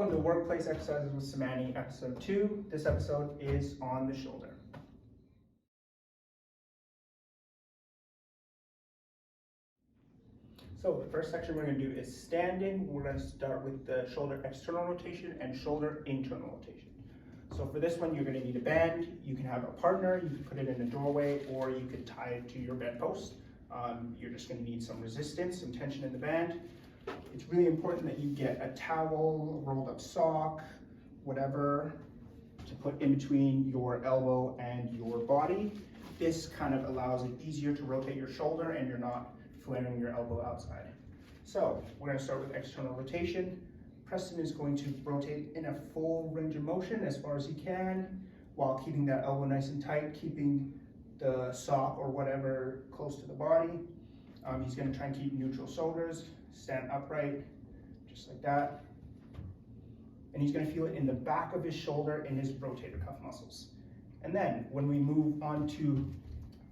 Welcome to Workplace Exercises with Samani, episode 2. This episode is on the shoulder. So the first section we're going to do is standing. We're going to start with the shoulder external rotation and shoulder internal rotation. So for this one, you're going to need a band. You can have a partner, you can put it in a doorway, or you could tie it to your bedpost. You're just going to need some resistance, some tension in the band. It's really important that you get a towel, a rolled up sock, whatever, to put in between your elbow and your body. This kind of allows it easier to rotate your shoulder and you're not flaring your elbow outside. So we're going to start with external rotation. Preston is going to rotate in a full range of motion as far as he can, while keeping that elbow nice and tight, keeping the sock or whatever close to the body. He's going to try and keep neutral shoulders, stand upright, just like that. And he's going to feel it in the back of his shoulder in his rotator cuff muscles. And then when we move on to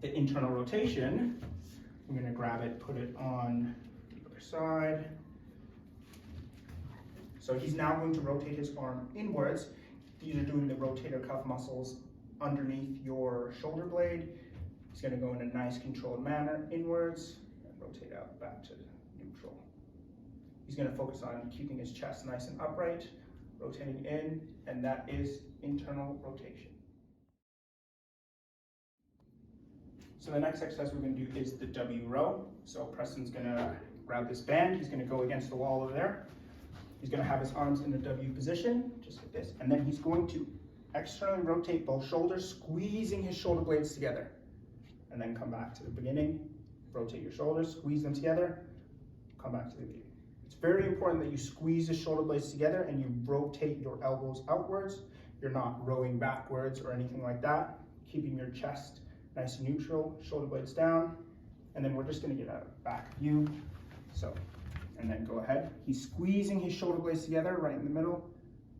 the internal rotation, we're going to grab it, put it on the other side. So he's now going to rotate his arm inwards. These are doing the rotator cuff muscles underneath your shoulder blade. He's going to go in a nice controlled manner inwards and rotate out back to neutral. He's going to focus on keeping his chest nice and upright, rotating in, and that is internal rotation. So the next exercise we're going to do is the W row. So Preston's going to grab this band. He's going to go against the wall over there. He's going to have his arms in the W position, just like this, and then he's going to externally rotate both shoulders, squeezing his shoulder blades together. And then come back to the beginning, rotate your shoulders, squeeze them together, come back to the beginning. It's very important that you squeeze the shoulder blades together and you rotate your elbows outwards. You're not rowing backwards or anything like that. Keeping your chest nice and neutral, shoulder blades down. And then we're just gonna get a back view. So, and then go ahead. He's squeezing his shoulder blades together right in the middle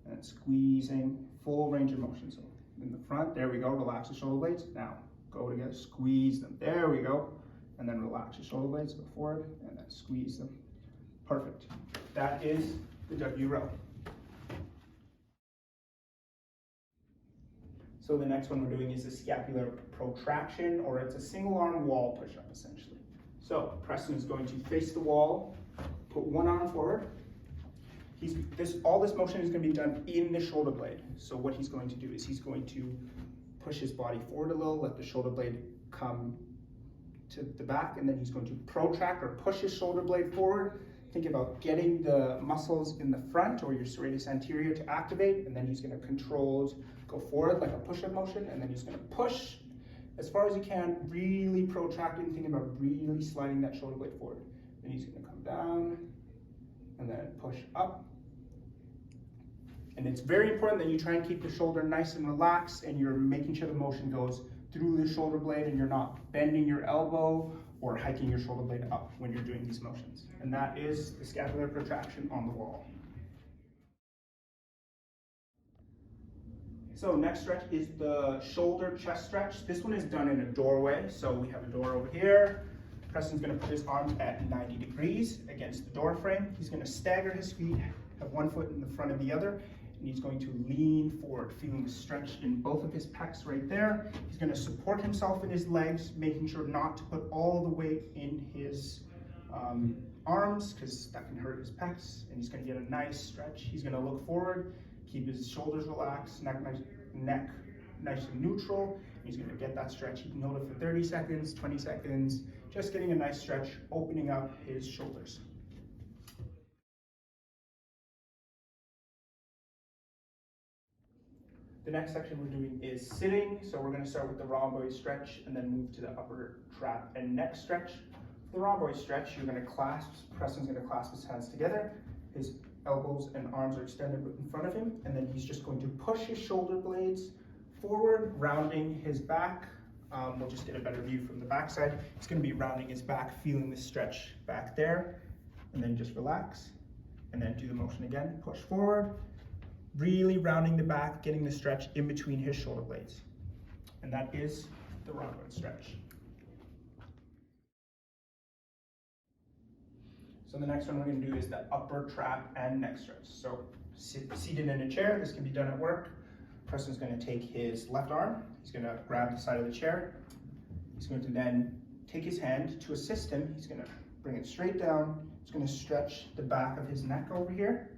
and squeezing, full range of motion. So in the front, there we go, relax the shoulder blades. Now, go together, squeeze them, there we go. And then relax your shoulder blades, go forward, and then squeeze them. Perfect. That is the W row. So the next one we're doing is the scapular protraction, or it's a single arm wall push-up essentially. So Preston is going to face the wall, put one arm forward. All this motion is going to be done in the shoulder blade. So what he's going to do is he's going to push his body forward a little, let the shoulder blade come to the back, and then he's going to protract or push his shoulder blade forward. Think about getting the muscles in the front or your serratus anterior to activate, and then he's going to controlled go forward like a push-up motion, and then he's going to push as far as you can, really protracting, thinking about really sliding that shoulder blade forward. Then he's going to come down and then push up. And it's very important that you try and keep the shoulder nice and relaxed and you're making sure the motion goes through the shoulder blade and you're not bending your elbow or hiking your shoulder blade up when you're doing these motions. And that is the scapular protraction on the wall. So next stretch is the shoulder chest stretch. This one is done in a doorway. So we have a door over here. Preston's going to put his arms at 90 degrees against the door frame. He's going to stagger his feet, have one foot in the front of the other, and he's going to lean forward, feeling the stretch in both of his pecs right there. He's going to support himself in his legs, making sure not to put all the weight in his arms, because that can hurt his pecs, and he's going to get a nice stretch. He's going to look forward, keep his shoulders relaxed, neck nice and neutral. He's going to get that stretch. He can hold it for 30 seconds, 20 seconds, just getting a nice stretch, opening up his shoulders. The next section we're doing is sitting. So we're going to start with the rhomboid stretch and then move to the upper trap and neck stretch. For the rhomboid stretch, you're going to Preston's going to clasp his hands together. His elbows and arms are extended in front of him, and then he's just going to push his shoulder blades forward, rounding his back. We'll just get a better view from the back side. He's going to be rounding his back, feeling the stretch back there, and then just relax, and then do the motion again. Push forward, really rounding the back, getting the stretch in between his shoulder blades. And that is the rhomboid stretch. So the next one we're going to do is the upper trap and neck stretch. So seated in a chair. This can be done at work. Person's going to take his left arm. He's going to grab the side of the chair. He's going to then take his hand to assist him. He's going to bring it straight down. He's going to stretch the back of his neck over here.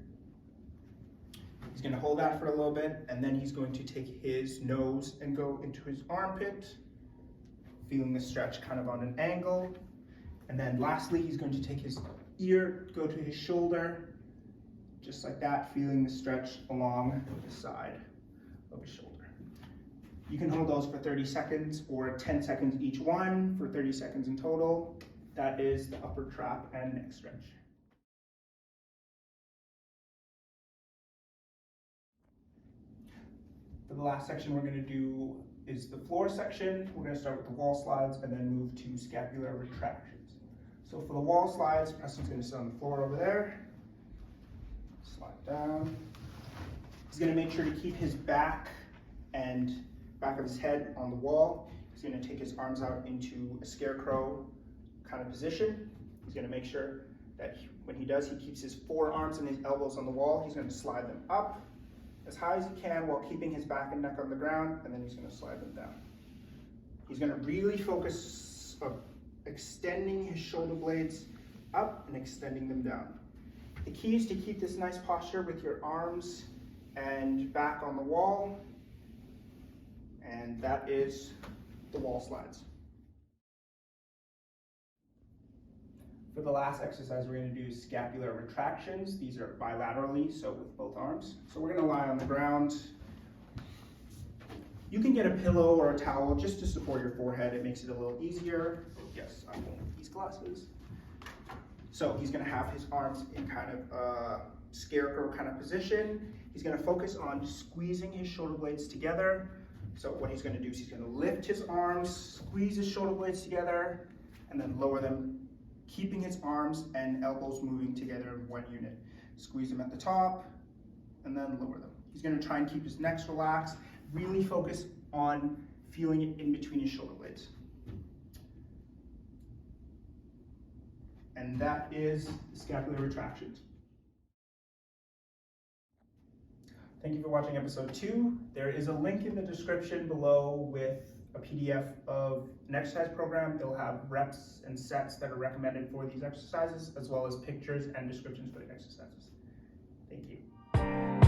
He's going to hold that for a little bit, and then he's going to take his nose and go into his armpit, feeling the stretch kind of on an angle. And then lastly, he's going to take his ear, go to his shoulder, just like that, feeling the stretch along the side of his shoulder. You can hold those for 30 seconds or 10 seconds each one for 30 seconds in total. That is the upper trap and neck stretch. For the last section we're going to do is the floor section. We're going to start with the wall slides and then move to scapular retractions. So for the wall slides, Preston's going to sit on the floor over there. Slide down. He's going to make sure to keep his back and back of his head on the wall. He's going to take his arms out into a scarecrow kind of position. He's going to make sure that when he does, he keeps his forearms and his elbows on the wall. He's going to slide them up as high as he can while keeping his back and neck on the ground, and then he's going to slide them down. He's going to really focus on extending his shoulder blades up and extending them down. The key is to keep this nice posture with your arms and back on the wall, and that is the wall slides. For the last exercise, we're going to do scapular retractions. These are bilaterally, so with both arms. So we're going to lie on the ground. You can get a pillow or a towel just to support your forehead. It makes it a little easier. Yes, I won't need these glasses. So he's going to have his arms in kind of a scarecrow kind of position. He's going to focus on squeezing his shoulder blades together. So what he's going to do is he's going to lift his arms, squeeze his shoulder blades together, and then lower them, keeping his arms and elbows moving together in one unit. Squeeze them at the top, and then lower them. He's going to try and keep his neck relaxed, really focus on feeling it in between his shoulder blades. And that is the scapular retractions. Thank you for watching episode 2. There is a link in the description below with a PDF of an exercise program. It'll have reps and sets that are recommended for these exercises, as well as pictures and descriptions for the exercises. Thank you.